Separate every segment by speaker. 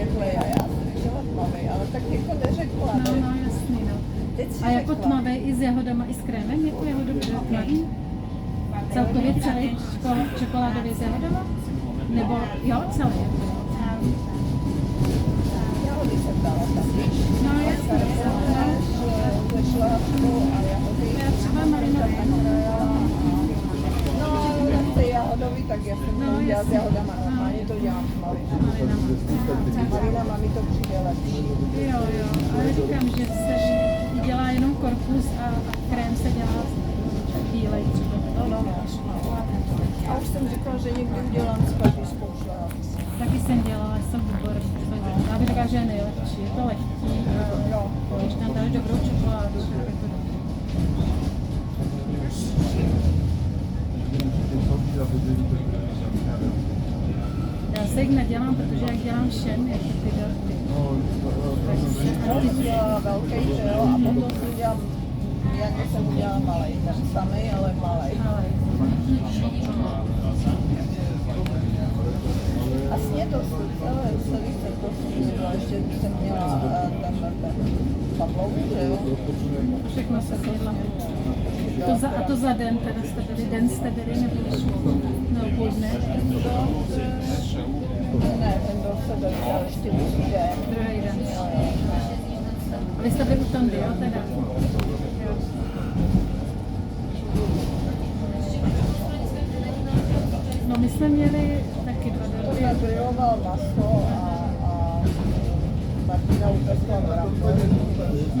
Speaker 1: takhle, já jsem chtěla tmavý, ale tak jako neřekla.
Speaker 2: No, jasný, no. A jako tmavý i s jahodama, i s krémem, jako jahodový tmavý? Celkově celý čokoládový s jahodama? Nebo jo, celý?
Speaker 1: Jahody jsem dala taky.
Speaker 2: No, jasný,
Speaker 1: Ze šlápku a jahody.
Speaker 2: já třeba marinovat.
Speaker 1: No, ale ty jahodový, tak já jsem to udělala s jahodama, normálně to dělám s marinama. Marinama mi to přijde lepší.
Speaker 2: Jo, ale říkám, že se dělá jenom korpus a krém se dělá bílej třeba.
Speaker 1: No. A už jsem říkala, že někdy udělám s pařížskou šlápku.
Speaker 2: Taky jsem dělala, jsem výborný. Já bych řekla, že je nejlepší, je to lehký. Když tam dáš dobrou čokoládu, tak je to dobrý. Já se jich nedělám, protože jak dělám všem, jako ty dorty.
Speaker 1: Já jsem dělala velký, že jo, a potom si dělám, jak jsem udělala malej, ten samý, ale malej. A snědosť, celý jsem to snědla, ještě jsem měla ten pavlový, že jo.
Speaker 2: Všechno se snědla. A to za den, teda jste byli, nebo půl dne?
Speaker 1: Ne, ten byl se byl ještě druhý den.
Speaker 2: Druhý den. A vy jste byli u Tondy, jo, teda? No my jsme měli taky 2 dorty.
Speaker 1: Já griloval maso a Martina upekla brambory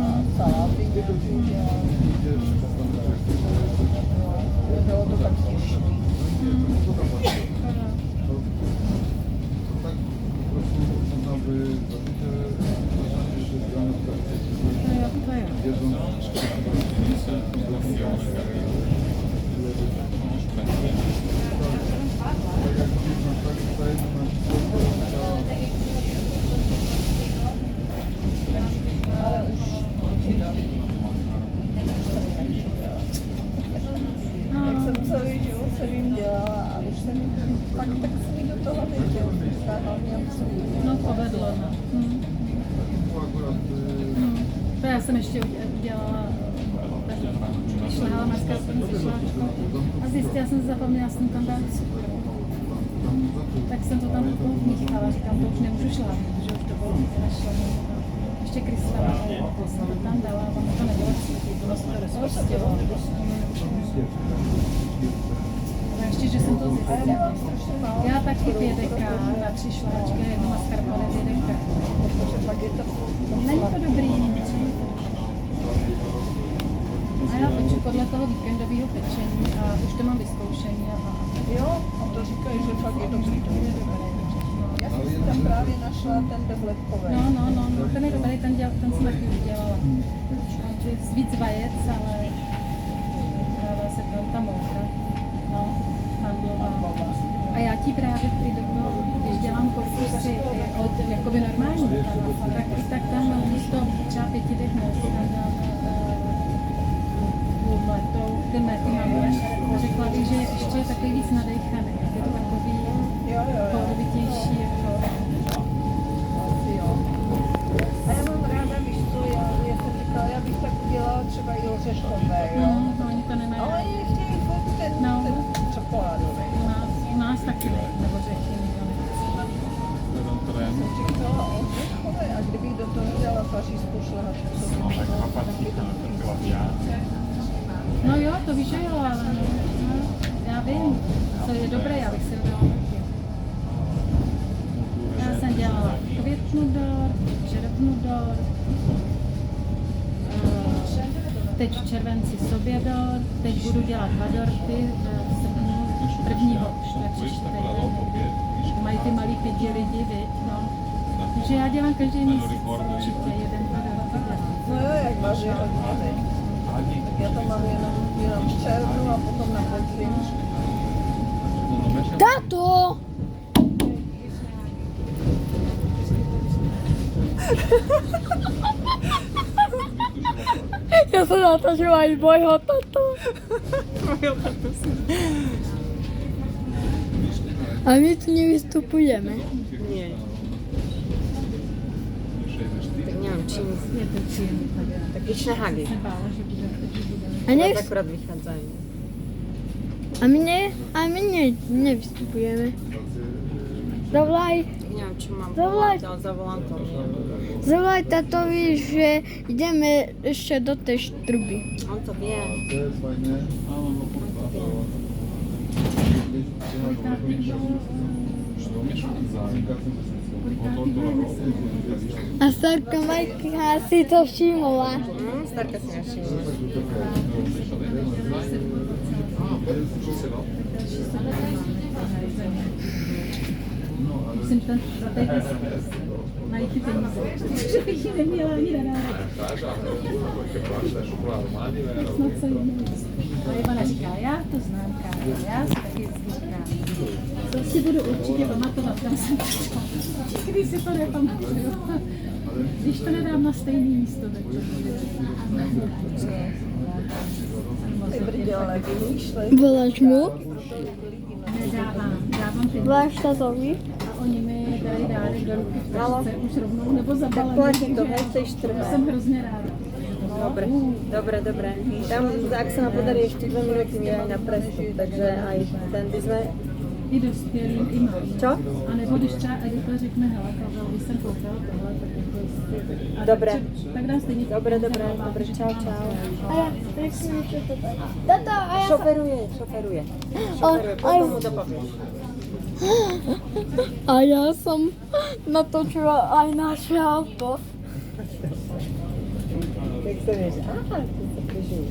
Speaker 1: a saláty, bylo to tak těžší. Celý život jsem jim dělala a už jsem tak se mi do toho nechtěl.
Speaker 2: No povedlo, no. To já jsem ještě udělala, šlehala mascarpone se šláčkou a zjistila jsem, že zapomněla jsem tam dát cukr. Tak jsem to tam míchala, říkám, to už nemůžu šláhnout, protože už to bylo nešlo. Ještě krystalovou jsem tam dala, a tam to nebylo cítit, bylo se to rozpustilo. A ještě, že jsem to zjistila. Já taky 5 deka na 3 šláčky, jednu mascarpone 5 deka. Není to dobrý. A já poču podle toho víkendového pečení a už to mám vyzkoušení.
Speaker 1: Jo, a to říkají, že fakt je dobrý. Já jsem si tam právě našla ten devletkový.
Speaker 2: No, ten je dobrý, ten jsem taky udělala. Víc vajec, ale dává se tam mouka. No, mandlová. A já ti právě když dělám korpusy od jakoby normální, tak tam místo třeba 5 dech tam dáme ty mléky máme. A řekla bych, že ještě je takový víc nadejchaný. Je to takový pohrovitější.
Speaker 1: A já mám ráda, víš co, já jsem říkala, já bych tak udělala třeba i ořeškové, jo.
Speaker 2: Oni to nemají.
Speaker 1: Ale oni chtějí ten čokoládový.
Speaker 2: U nás taky ne, nebo řechy nikdo
Speaker 1: Jsem říkala ořeškové a kdybych do toho dala pařížskou šlehačku, to by bylo taky dobrý.
Speaker 2: No jo, to víš, že jo, ale já vím, to je dobré, já bych si udělala taky. Já jsem dělala květnudor, červnudor, teď v červenci sobědor, teď budu dělat 2 dorty v srpnu, 1. mají ty malý 5 lidi, viď, no. Takže já dělám každý měsíc určitě 1, 2 dorty dělám.
Speaker 1: No jo, jak vaří hodně. Tak já to mám jenom v červnu a potom na podzim.
Speaker 3: Tato! Já se natočila i mojho tatu. A my tu nevystupujeme.
Speaker 1: Nie.
Speaker 4: Tak neviem, čím
Speaker 2: Je to příjemný tady.
Speaker 4: taký šnehagy.
Speaker 2: Se bála, že bude.
Speaker 3: A nech,
Speaker 4: Akurát vychádzajú.
Speaker 3: a my nevystupujeme. Zavolaj,
Speaker 4: Tak neviem, čo mám
Speaker 3: Zavolaj.
Speaker 4: volať, ale zavolám to. neviem.
Speaker 3: zavolaj tatovi, že ideme ešte do tej štruby.
Speaker 4: On to vie.
Speaker 3: A starka Majka si to všimla.
Speaker 4: Starka si nevšimla.
Speaker 2: Musím ten za tady najít ty peníze. Že bych ji neměla ani nadárek. Snad se jí a Ivana říká, já to znám, Káro, já si taky vždycky říkám. To si budu určitě pamatovat, kam jsem přišla. Když si to nepamatuju. Když to nedám na stejné místo, tak to bude.
Speaker 1: Ty brděle, vymýšlej.
Speaker 3: Voláš mu?
Speaker 2: Dávám ty
Speaker 3: Voláš tatovi?
Speaker 2: a oni mi dají dárek do ruky v tašce už rovnou nebo
Speaker 4: Tak
Speaker 2: zabalený.
Speaker 4: platí to, hej, v tej
Speaker 2: To
Speaker 4: štrbe.
Speaker 2: jsem hrozně ráda.
Speaker 4: Dobre. Tam, ak sa nám podarí ešte 2 minúty, mi aj na prestup, takže aj ten by sme...
Speaker 2: I dospělým, i malým.
Speaker 4: Čo?
Speaker 2: A nebo když třeba Edita řekne, hele, Pavel, když jsem koupila tohle, tak jako jestli...
Speaker 4: Dobre.
Speaker 2: Tak dám stejně.
Speaker 4: Dobre, čau.
Speaker 3: A ja, řekni mi, čo to tak. Tato, a ja sa...
Speaker 4: Šoferuje. Potom mu dopovieš.
Speaker 3: A ja som natočila aj naše auto.
Speaker 4: Tak sa vieš, aha, tu sa križujú.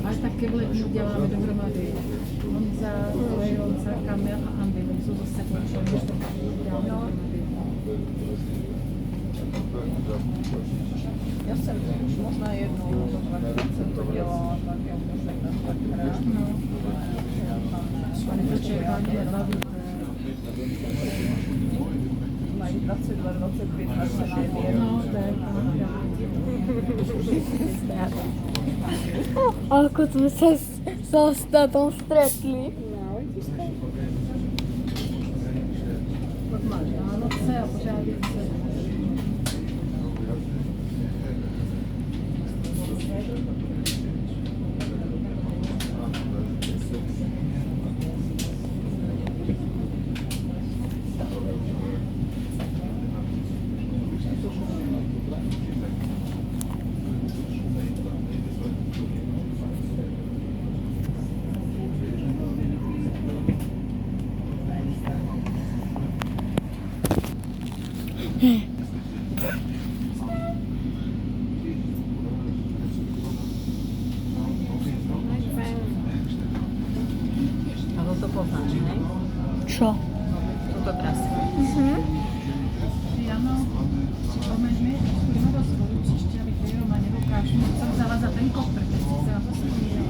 Speaker 2: Ale taky v lednu děláme dohromady. Honza, Honza, Kamil a Andy, oni jsou zase končili. Děláme dohromady.
Speaker 1: Já jsem už možná jednou nebo dvakrát jsem to dělala, tak já už dvakrát.
Speaker 2: No. Ale to čekání nebaví.
Speaker 1: Mají 22, 25 let se nám
Speaker 2: No, to je pravda.
Speaker 3: Ako sme sa s tatom stretli.
Speaker 2: Vánoce a pořád se.
Speaker 4: A to poznáš, hej?
Speaker 3: Čo?
Speaker 4: Túto trasu.
Speaker 2: Jano, připomeň mi, až půjdeme do svou příště, abych tady Romaně ukážu, co jsem vzala za ten kopr, teď si se na to vzpomínala.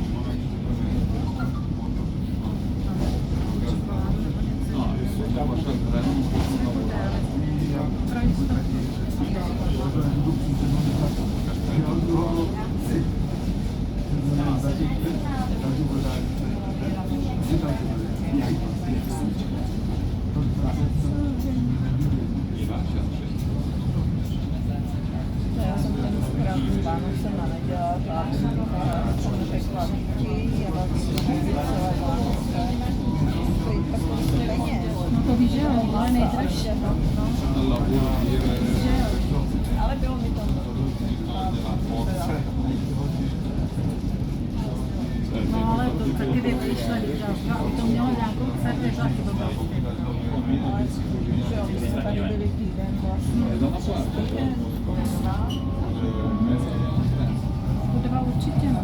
Speaker 1: Já jsem tenkrát Vánoce nedělala, tak jsem nepekla víky, jela jsem celé Vánoce. Prý takový peněz.
Speaker 2: No to víš, že jo, ale nejdražší.
Speaker 1: Ale bylo mi tam
Speaker 2: No ale to taky vymýšleli, že jo, aby to mělo nějakou cenu, že to bylo.
Speaker 1: ale že jo, my jsme tady byli týden vlastně. Týden,
Speaker 2: Budova určitě, no.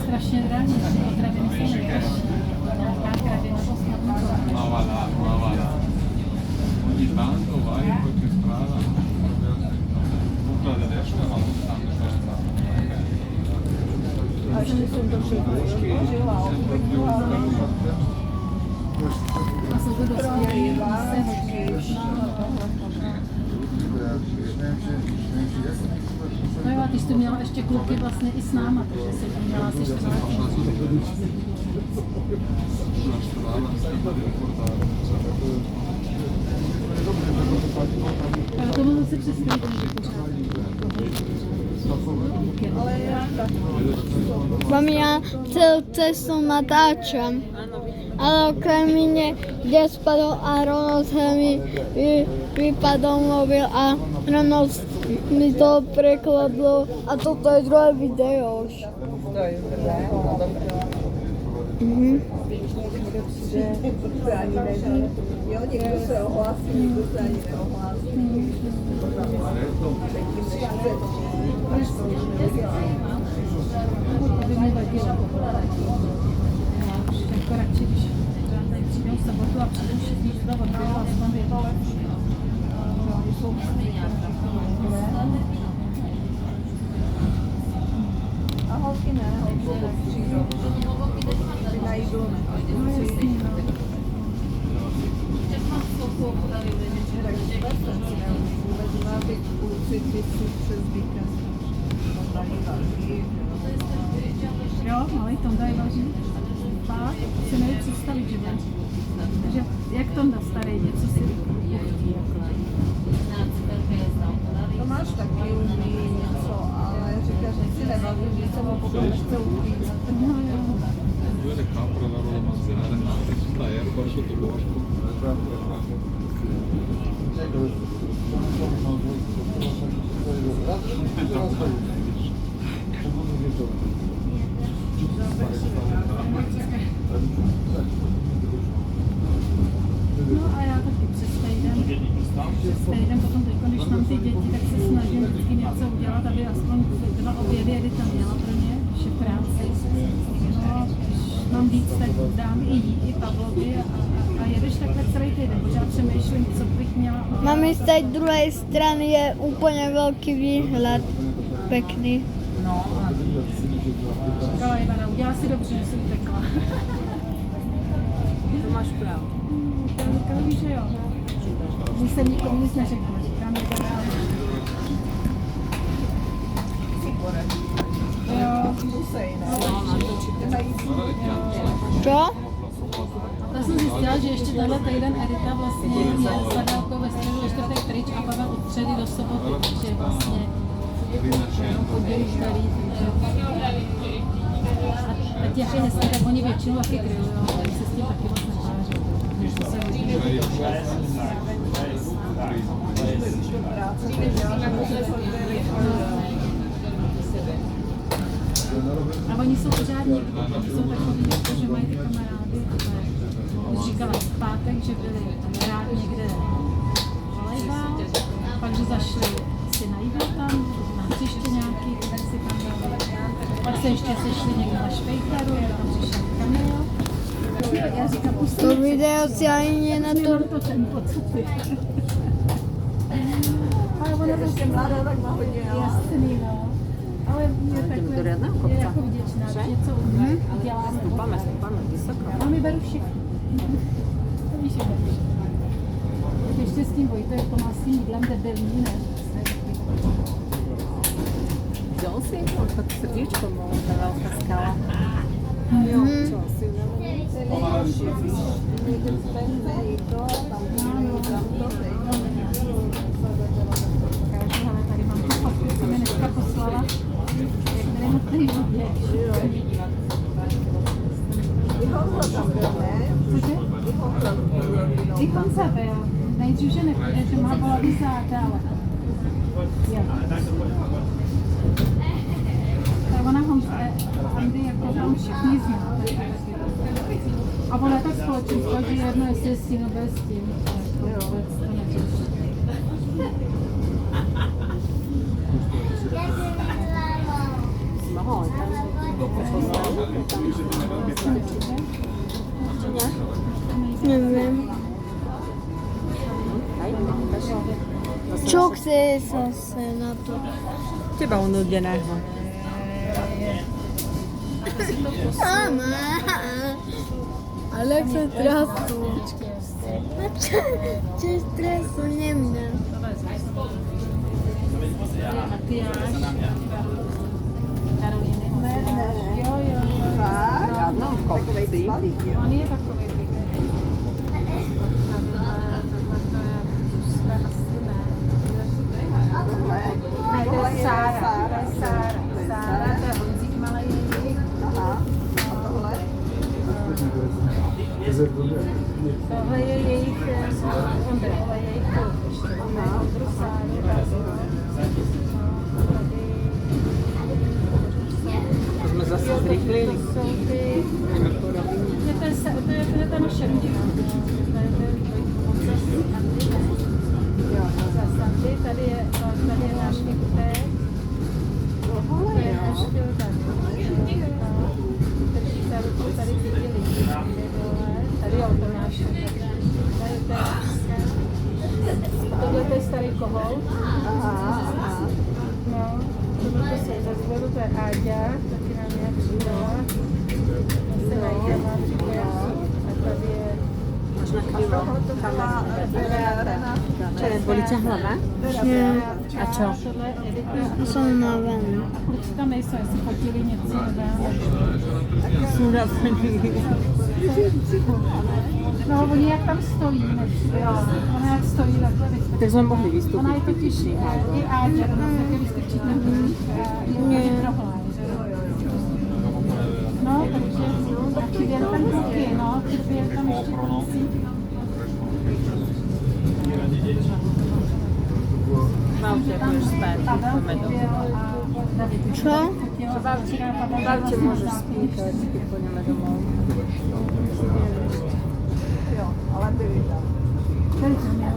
Speaker 2: Strašně drahý, potraviny jsou nejdražší. Nějaká kravina to snadno to.
Speaker 5: Ogni tanto vai in qualche strada, quella destra ma non stanno
Speaker 1: A ještě jsem to všechno rozložila, opekla,
Speaker 2: A jsou to dospělí,
Speaker 1: vánočky,
Speaker 2: se hodně.
Speaker 1: všechno tohle.
Speaker 2: No jo, a ty jsi měla ještě kluky vlastně i s náma, takže jsi měla asi 14. Ale to mohlo se představit, že
Speaker 1: Ale ja tak.
Speaker 3: Mám já celou cestu natáčam. Ale okrem mě, kde spadl a rovno se mi vypadl mobil a rovno mi to prekladlo a toto je druhé video už.
Speaker 1: To je dobré, no dobré. Nikdo se ani neví. Jo, někdo se ohlásí, někdo se ani neohlásí. Tak musíš se
Speaker 2: to by mě vadilo. Jako radši, když tady přijdou v sobotu a přijdou všichni do odběru a tam je to lepší.
Speaker 1: A holky ne, holky přijdou. Ty na jídlo takže vůbec máte kluci, ty si přes víkend.
Speaker 2: Jo, malý Tonda je vážný. Fakt, si neví představit, že bude. Takže jak Tonda starý, něco si pochutí.
Speaker 1: To máš taky umí něco, ale říkáš, že si nebaví, že se mu potom nechce uklízet.
Speaker 2: No jo.
Speaker 5: Due capre la roba mangiare, la erba sotto l'orco.
Speaker 2: No a já taky přes týden potom teď, když mám ty děti, tak se snažím vždycky něco udělat, aby aspoň 2 obědy jedy tam měla pro ně, když je v práci. No, když mám víc, tak dám i Pavlovi a jedeš takhle celý týden, protože já přemýšlím, co bych měla.
Speaker 3: Mami, z té druhé strany je úplně velký výhled. Pěkný.
Speaker 2: No, říkala Ivana, udělá si dobře, že jsem utekla.
Speaker 4: To máš pravdu.
Speaker 2: To říkala, víš, že jo. Když jsem nikomu nic neřekla, říkám, je to dál. Jo,
Speaker 1: Musej, ne?
Speaker 3: Co?
Speaker 2: já jsem zjistila, že ještě tenhle týden Edita vlastně je s Adélkou ve středu ve čtvrtek pryč a pak od středy do soboty, takže vlastně pondělí, úterý. A těch je hezké, tak oni většinou taky grillujou, takže se s tím taky moc nepáří. Když to se hodí. A oni jsou pořádně, jsou takový, že mají ty kamarády. Už říkala v pátek, že byli rád někde volejbal, pak že zašli si na jídlo tam, na hřiště nějaký, tak si tam dali. Pak se ještě sešli někde na Švejkaru, tam přišel Kamil. Já říkám,
Speaker 3: To video si ani
Speaker 2: to tempo, co ty. Ale ono to
Speaker 1: Ještě mladá, tak má hodně, ale
Speaker 2: jasný, no. Ale mě takhle
Speaker 4: do riadného kopce.
Speaker 2: je jako vděčná, že něco udělám.
Speaker 4: Stupáme vysoko.
Speaker 2: A my beru všechno. To víš, jak beru. Tak ještě s tím Vojtou má s tím jídlem debilní, ne?
Speaker 4: Vzal si tak srdíčko, ta velká skala. Jo, čo si
Speaker 1: někde zvedne jídlo a tam to
Speaker 2: Ukážu, ale tady mám tu fotku, co mi dneska poslala. Jak tady na té vodě.
Speaker 1: I Honza tam byl, ne?
Speaker 2: Cože?
Speaker 1: I Honza byl.
Speaker 2: I Honza byl. Nejdřív, že nepůjde, že má bolavý zák, ale. Jo. Tak ona Andy jako tam všichni zná. A ona je tak společenská, že jedno jestli je s tím nebo s tím. To vůbec to neřeší.
Speaker 4: mohol.
Speaker 3: Nevím. Čo chce zase na to?
Speaker 4: Teba unudeného.
Speaker 3: Mama. Alexa trasu. Čo stresu neměl?
Speaker 2: Matyáš. Karolíny. Jo.
Speaker 1: Tak, no, takovej svalík, jo.
Speaker 2: On je takový pěkný. Ne, to je Sára. Sára, to je Honzík malej.
Speaker 1: Aha. A tohle?
Speaker 2: Tohle je jejich Ondra, tohle je jejich klub ještě. Ondru Sáru.
Speaker 4: Jsme zase zrychlili.
Speaker 2: To jsou ty... To je ta naše rodina. To je Honza z Andy, ne? Jo, Honza z Andy. Tady je náš Viktor. To je náš Filip. Drží za ruku tady ty lidi. Tady jo, to náš. Tady to je Aska. Tohle to je starý kohout.
Speaker 1: Aha.
Speaker 2: No, tohle jsou za zvodu, to je Áďa, taky nám nějak přidala. To se najde, má přijde. A tady je...
Speaker 4: Máš na chvíli.
Speaker 1: To byla Renátka,
Speaker 4: Čo je boliča hlava?
Speaker 3: Nie,
Speaker 4: A čo?
Speaker 2: Tohle je Edita.
Speaker 3: som na ven.
Speaker 2: A kluci tam nejsou, jestli fotili něco nebo...
Speaker 4: Jsou naplný.
Speaker 2: No, oni jak tam stojí, ona jak stojí takhle vystrčí.
Speaker 4: Tak jsme mohli vystoupit.
Speaker 2: Ona je totiž i Áďa, ona se taky vystrčí ten blíž a je vyprohlá. No, takže chyběl tam kluky, no, chyběl tam ještě kluci.
Speaker 4: Bavče, můžeš spát. Jdeme domů.
Speaker 3: Čo?
Speaker 4: Bavče, můžeš spít, ale si půjdeme domů.
Speaker 1: Jo, ale byli tam.
Speaker 2: Byli tam, já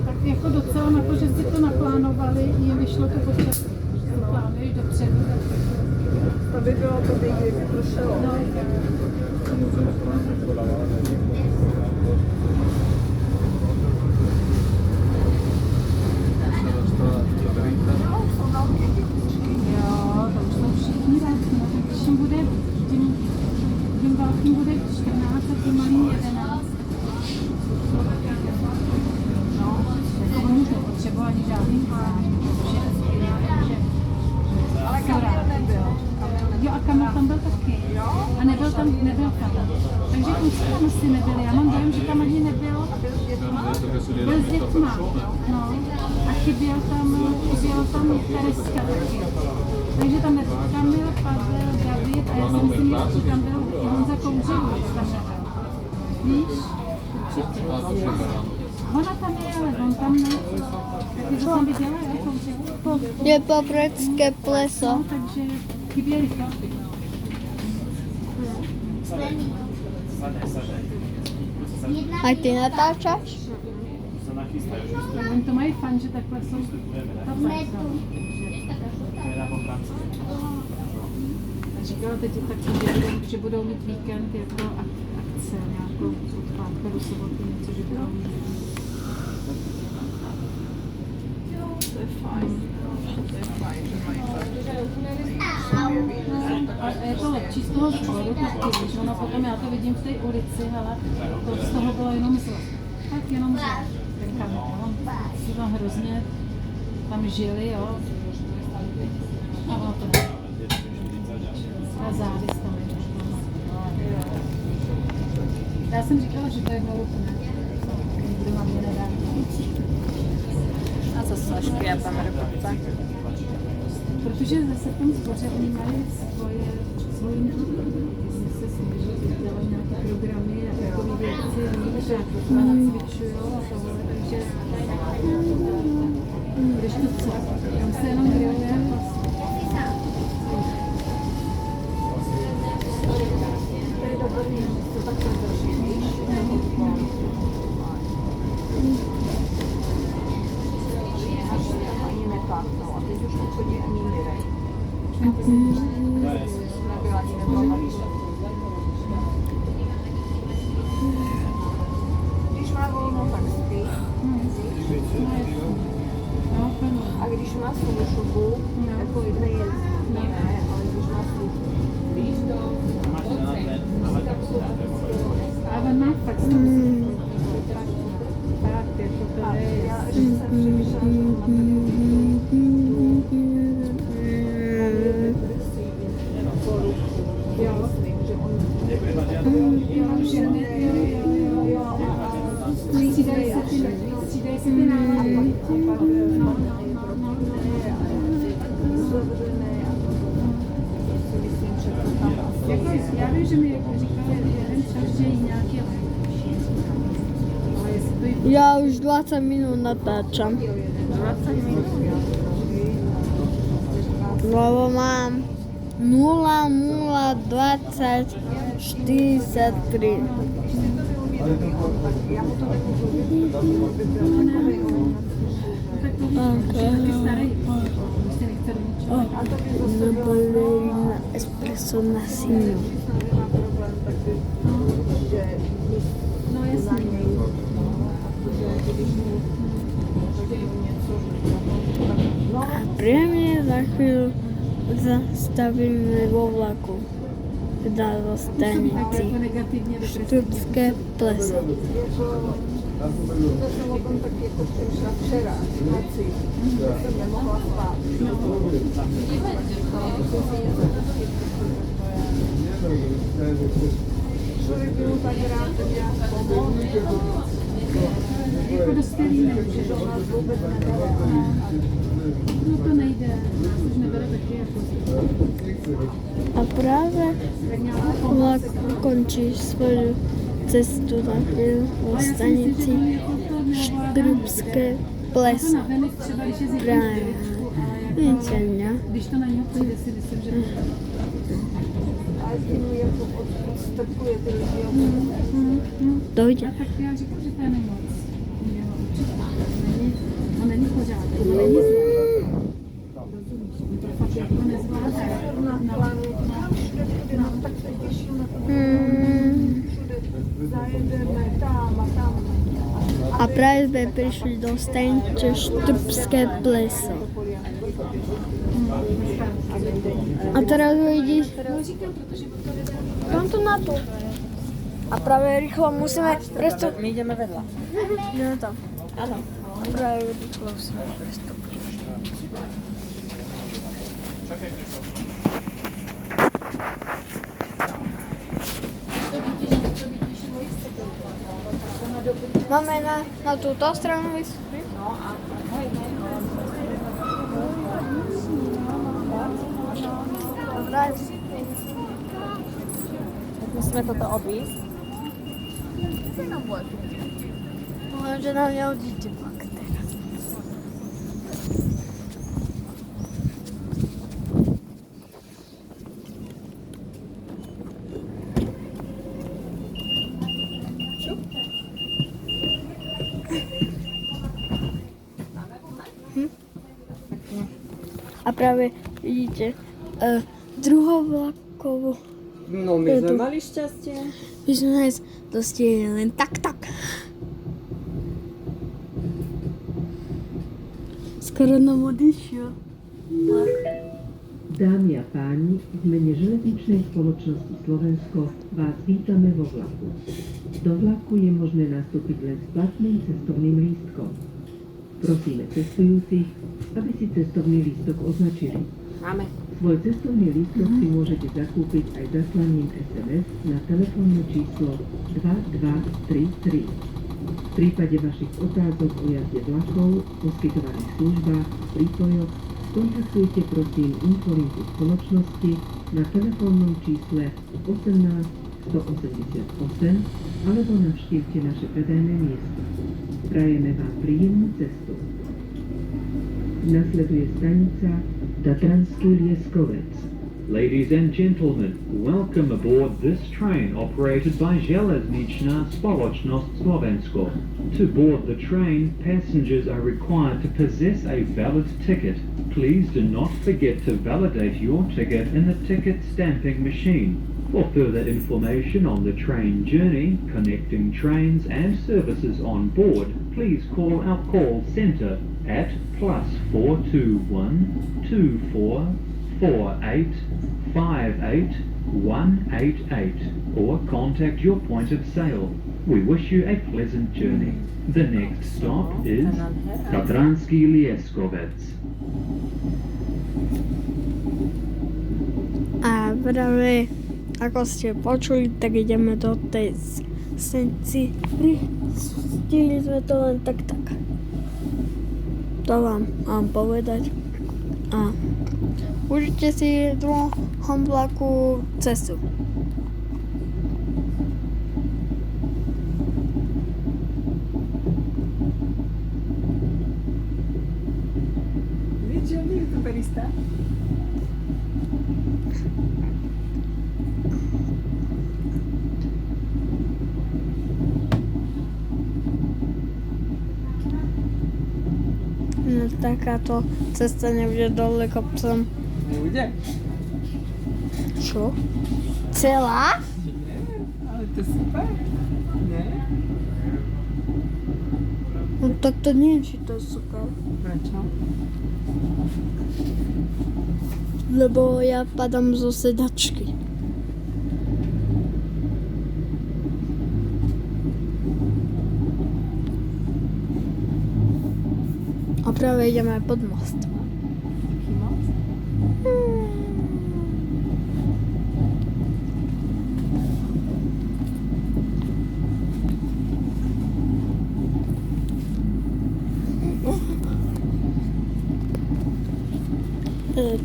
Speaker 2: tak jako docela na to, že si to naplánovali, jim vyšlo to počasí. Plánuješ dopředu.
Speaker 1: To by bylo to, kdyby pršelo.
Speaker 2: No, jo, to už jsou všichni velký, no tak když jim bude, tím velkým bude 14 a tím malým 11. No, jako oni už nepotřebovali žádný plán, protože
Speaker 1: Ale Kamil nebyl.
Speaker 2: jo, a Kamil tam byl taky. A nebyl tam Kamil. Takže kluci tam asi nebyli. Já mám dojem, že tam ani nebyl. Byl s dětma. No. A chyběl tam Tereska taky. Takže tam nebyl Kamil, Pavel, David a já si myslím, že tam byl Honza Kouřevý. Tam nebyl. Víš? Určitě. Ona tam je, ale on tam ne. Taky to tam viděla, jo, Kouřevý?
Speaker 3: Je Poprecké pleso.
Speaker 2: No, takže chyběli to.
Speaker 3: A ty natáčaš?
Speaker 2: Oni to mají fajn, že takhle jsou a říkala teď taky, že budou mít víkend jako akce, nějakou od pátku do soboty, něco, že budou mít.
Speaker 1: To je fajn. To je fajn, že mají
Speaker 2: A je to lepší z toho zboru, taky, víš, ono potom, já to vidím v té ulici, ale to z toho bylo jenom zlo. Tak jenom zlo. Ten Kamil, si tam hrozně tam žili, jo. A ono to ne. A závist tam je. Já jsem říkala, že to je hloupné. Nikdo vám mě nedá.
Speaker 4: A zase škriapame do kopca.
Speaker 2: Protože zase v tom sboře oni mají svoji jestli se snaží dělat nějaké programy a takové věci, víš, a nacvičujou a tohle, takže když to co, tam se jenom grilluje vlastně. To je dobrý, to takhle drží, víš?
Speaker 1: ani nepáchnou. A teď už nechodí ani Mirek. Nebyla ani nebyla Když má volno, tak spí. A když má službu, jako nejezdí. Ne, ale když má službu. Víš to?
Speaker 2: Ale má fakt, tak
Speaker 1: že jsem přemýšlela, že ona já myslím, že on
Speaker 2: Střídají se ty nálepky. Já vím, že mi říkali jeden čas, že jí nějaký lék. Ale jestli to
Speaker 3: Ja už 20 minút natáčam.
Speaker 4: 20 minút.
Speaker 3: Lebo mám 0020 43.
Speaker 2: tak to víš, že taky starý. Prostě nechce do ničeho.
Speaker 3: Na ballerina espresso na synu.
Speaker 2: No jasně.
Speaker 3: A pre mňa za chvíľu zastavíme vo vlaku. Teda vo
Speaker 2: Tak
Speaker 3: stanici.
Speaker 2: jako negativně depresivní.
Speaker 3: Štrbské pleso.
Speaker 1: Já jsem o tom taky jako přemýšlela včera v noci, že jsem nemohla spát. Člověk byl tak rád, že nějak pomohl.
Speaker 2: Jako dospělý nemůže.
Speaker 1: To nás vůbec nebere.
Speaker 2: No to nejde. Nás už nebere taky jako.
Speaker 3: A práve vlak končí svoju cestu na chvíľu vo stanici Štrbské pleso.
Speaker 2: Na Venice třeba, když je zimní
Speaker 3: Práve. Ničenia.
Speaker 2: když to na něho přijde, si myslím, že
Speaker 1: A s tím jako odstrkuje ty lidi.
Speaker 3: Dojde.
Speaker 2: tak já říkám, že to je nemoc. Jo, určitě. On není pořádek, on není zlý. Rozumíš? On to fakt jako nezvládá.
Speaker 1: Nám tak se těším na to. Všude zajedeme tam a tam.
Speaker 3: A práve sme prišli do stanice Štrbské pleso. A teraz vidíš, tam to na to. A práve rýchlo musíme prestúpiť.
Speaker 4: My ideme vedľa.
Speaker 3: No tam.
Speaker 4: Áno.
Speaker 3: Práve rýchlo musíme prestúpiť. Máme na túto stranu vystúpiť? Dobrá.
Speaker 4: Musíme toto obísť.
Speaker 3: Dúfam, že nám neodíde pak teraz. A práve vidíte druhovlakovú.
Speaker 4: No my sme mali šťastie.
Speaker 3: My sme nás dostihli len tak. Skoro nám odišiel.
Speaker 6: Dámy a páni, v mene železničnej spoločnosti Slovensko vás vítame vo vlaku. Do vlaku je možné nastúpiť len s platným cestovným lístkom. Prosíme cestujúcich, aby si cestovný lístok označili.
Speaker 4: Máme.
Speaker 6: Svoj cestovný lístok si môžete zakúpiť aj zaslaním SMS na telefónne číslo 2233. V prípade vašich otázok o jazde vlakov, poskytovaných službách, prípojoch, kontaktujte prosím Infolinku spoločnosti na telefónnom čísle 18 188 alebo navštívte naše predajné miesto. Prajeme vám príjemnú cestu. Nasleduje stanica Tatranský Lieskovec.
Speaker 7: Ladies and gentlemen, welcome aboard this train operated by Železničná spoločnosť Slovensko. To board the train, passengers are required to possess a valid ticket. Please do not forget to validate your ticket in the ticket stamping machine. For further information on the train journey, connecting trains and services on board, please call our call centre at +421 24 48 58 188. or contact your point of sale. We wish you a pleasant journey. The next stop is Tatransky Lieskovec.
Speaker 3: A práve ako ste počuli, tak ideme do tej senci. Stihli sme to len tak. To vám mám povedať. A užite si v druhom vlaku cestu.
Speaker 1: Viete, on je youtuberista?
Speaker 3: No, takáto cesta nebude dole kopcom.
Speaker 1: Nebude.
Speaker 3: Čo? Celá?
Speaker 1: Nie, ale to je super. Nie?
Speaker 3: No tak to nie, či to je super.
Speaker 1: Prečo?
Speaker 3: Lebo ja padám zo sedačky. A práve ideme pod most.
Speaker 1: Taký most?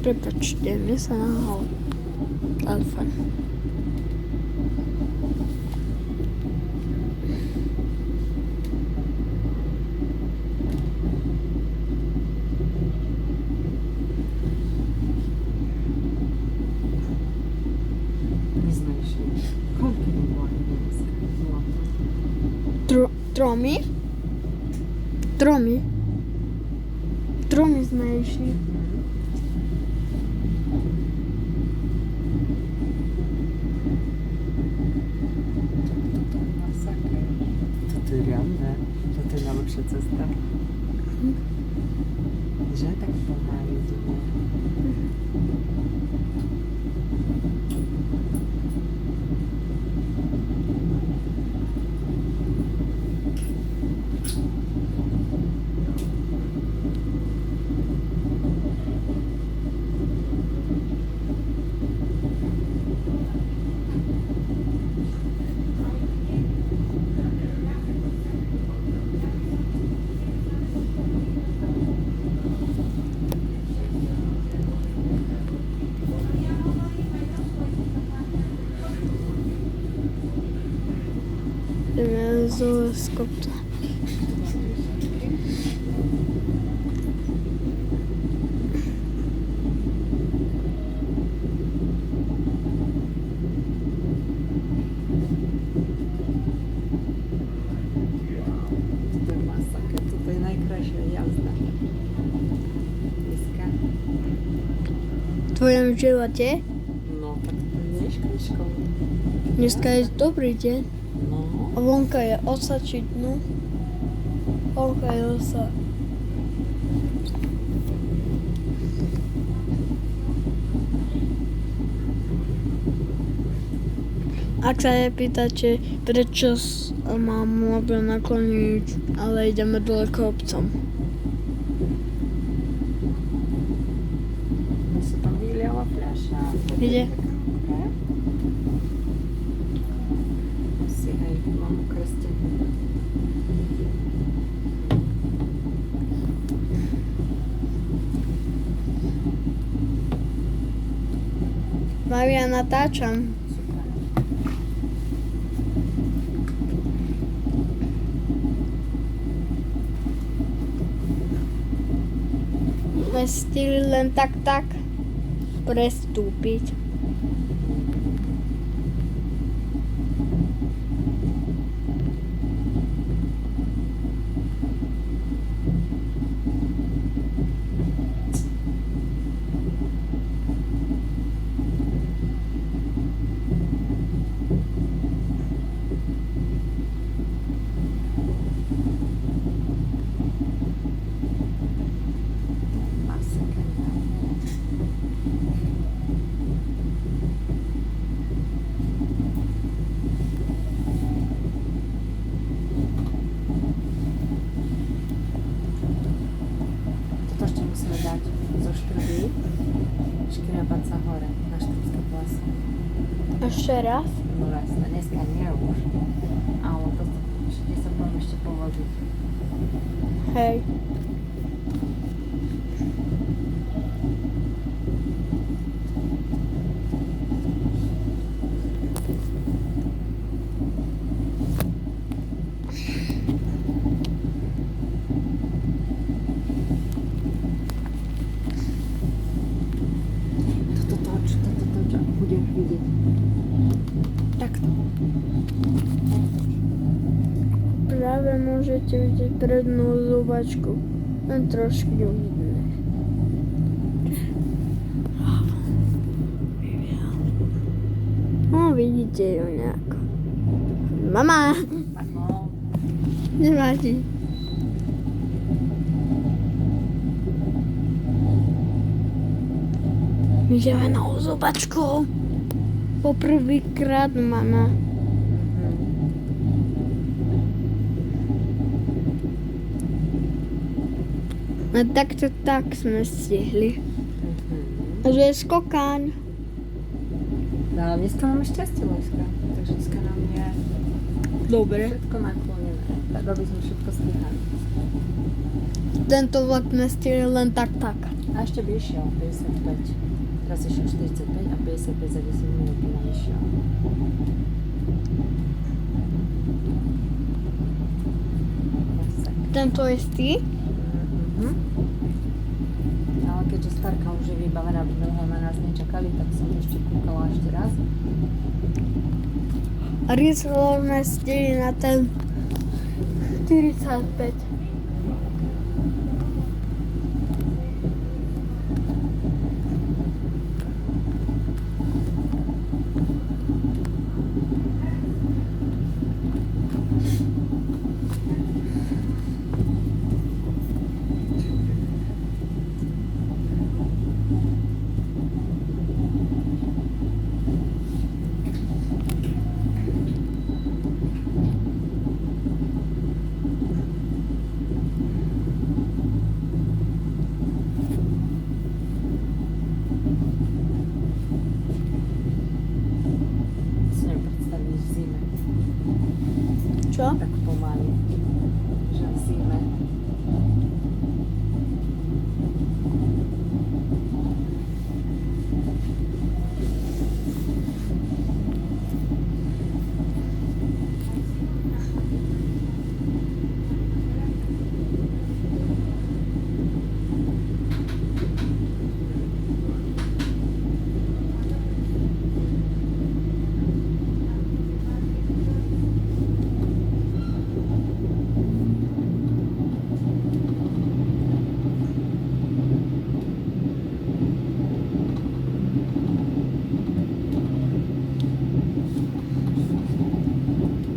Speaker 3: Prepačte, mne sa nahal telefon.
Speaker 1: Neznajší. Koľko by bolo dneska?
Speaker 3: Tromi? Tromi sme išli.
Speaker 1: Masakra. Toto je riadne. Toto je najlepšia cesta. Že? Tak pomáli ideme.
Speaker 3: Ideme z kopca.
Speaker 1: To je masakra. Toto je najkrajšia jazda. Dneska.
Speaker 3: V tvojom živote
Speaker 1: No, tak to je dneška.
Speaker 3: dneska je dobrý deň.
Speaker 1: No.
Speaker 3: A vonka je osačiť, no. Vonka je osa. Ak sa nepýtate, prečo mám mobil nakloniť, ale ideme dole kopcom.
Speaker 1: Sa tam vyliala fľaša.
Speaker 3: Kde?
Speaker 1: Si hej, mám ukrstený.
Speaker 3: Maria, natáčam. Sme stihli len tak prestúpiť. Ešte raz?
Speaker 4: No jasne, dneska nie už. Ale to určite sa budem ešte povodiť.
Speaker 3: Hej.
Speaker 4: Toto toč, budeš vidieť.
Speaker 3: Takto. Práve môžete vidieť prednú zubačku. Len trošku ju vidíme. No, vidíte ju nejako. Mama!
Speaker 4: No,
Speaker 3: Nevadí. Zelenou zubačkou. Poprvýkrát, mama. No takto tak sme stihli. A že je skokáň.
Speaker 4: no ale dneska máme šťastie, Lojska. Takže dneska nám je
Speaker 3: Dobre.
Speaker 4: všetko naklonené. Aby sme všetko stíhali.
Speaker 3: Tento vlak sme stihli len tak.
Speaker 4: A ešte by išiel 55. Teraz išiel 45 a 55 za 10 minút by nám išiel. Jasne.
Speaker 3: Tento istý.
Speaker 4: Ale keďže starka už je vybavená, aby dlho na nás nečakali, tak som ešte kúkala ešte raz.
Speaker 3: Rýchlo sme stihli na ten 45.
Speaker 4: Si neviem predstaviť v zime,
Speaker 3: Čo?
Speaker 4: tak pomaly.